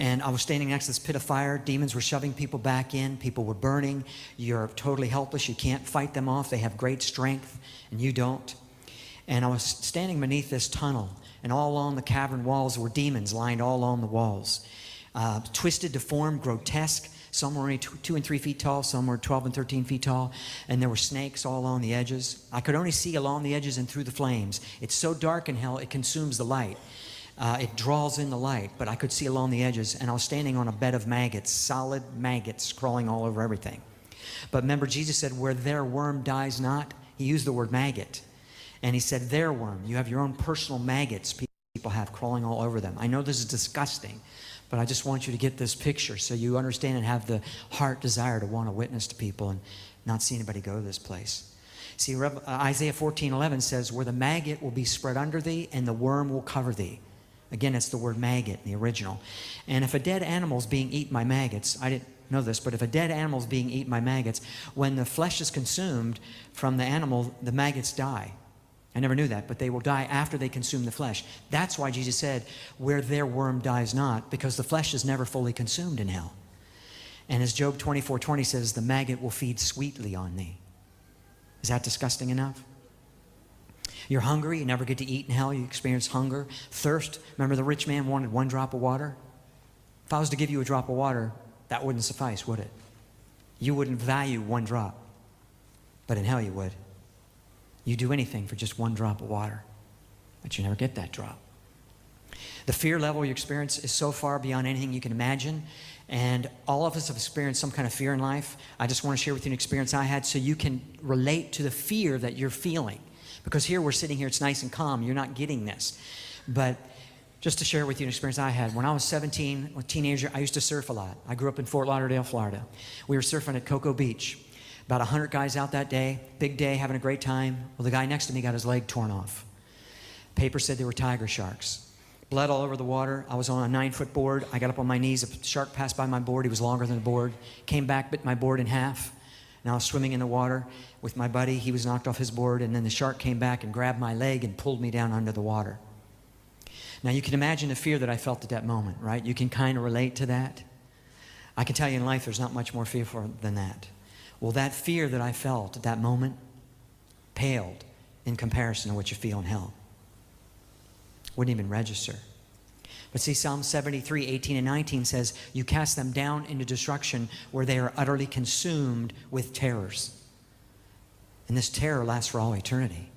And I was standing next to this pit of fire. Demons were shoving people back in. People were burning. You're totally helpless. You can't fight them off. They have great strength, and you don't. And I was standing beneath this tunnel, and all along the cavern walls were demons lined all along the walls. Twisted, deformed, grotesque. Some were only 2 and 3 feet tall. Some were 12 and 13 feet tall. And there were snakes all along the edges. I could only see along the edges and through the flames. It's so dark in hell, it consumes the light. It draws in the light, but I could see along the edges, and I was standing on a bed of maggots, solid maggots crawling all over everything. But remember, Jesus said, where their worm dies not, he used the word maggot. And he said, their worm. You have your own personal maggots people have crawling all over them. I know this is disgusting, but I just want you to get this picture so you understand and have the heart desire to want to witness to people and not see anybody go to this place. See, Isaiah 14:11 says, where the maggot will be spread under thee and the worm will cover thee. Again, it's the word maggot in the original. And if a dead animal's being eaten by maggots, I didn't know this, but if a dead animal's being eaten by maggots, when the flesh is consumed from the animal, the maggots die. I never knew that, but they will die after they consume the flesh. That's why Jesus said, where their worm dies not, because the flesh is never fully consumed in hell. And as Job 24:20 says, the maggot will feed sweetly on thee. Is that disgusting enough? You're hungry, you never get to eat in hell, you experience hunger, thirst. Remember the rich man wanted 1 drop of water? If I was to give you a drop of water, that wouldn't suffice, would it? You wouldn't value 1 drop, but in hell you would. You do anything for just 1 drop of water, but you never get that drop. The fear level you experience is so far beyond anything you can imagine, and all of us have experienced some kind of fear in life. I just want to share with you an experience I had so you can relate to the fear that you're feeling. Because here we're sitting here, it's nice and calm, you're not getting this. But just to share with you an experience I had. When I was 17, a teenager, I used to surf a lot. I grew up in Fort Lauderdale, Florida. We were surfing at Cocoa Beach. About 100 guys out that day, big day, having a great time. Well, the guy next to me got his leg torn off. Paper said they were tiger sharks. Blood all over the water. I was on a 9-foot board. I got up on my knees. A shark passed by my board. He was longer than the board. Came back, bit my board in half. And I was swimming in the water with my buddy. He was knocked off his board, and then the shark came back and grabbed my leg and pulled me down under the water. Now, you can imagine the fear that I felt at that moment, right? You can kind of relate to that. I can tell you in life there's not much more fearful than that. Well, that fear that I felt at that moment paled in comparison to what you feel in hell. Wouldn't even register. But see, Psalm 73:18 and 19 says, you cast them down into destruction where they are utterly consumed with terrors. And this terror lasts for all eternity.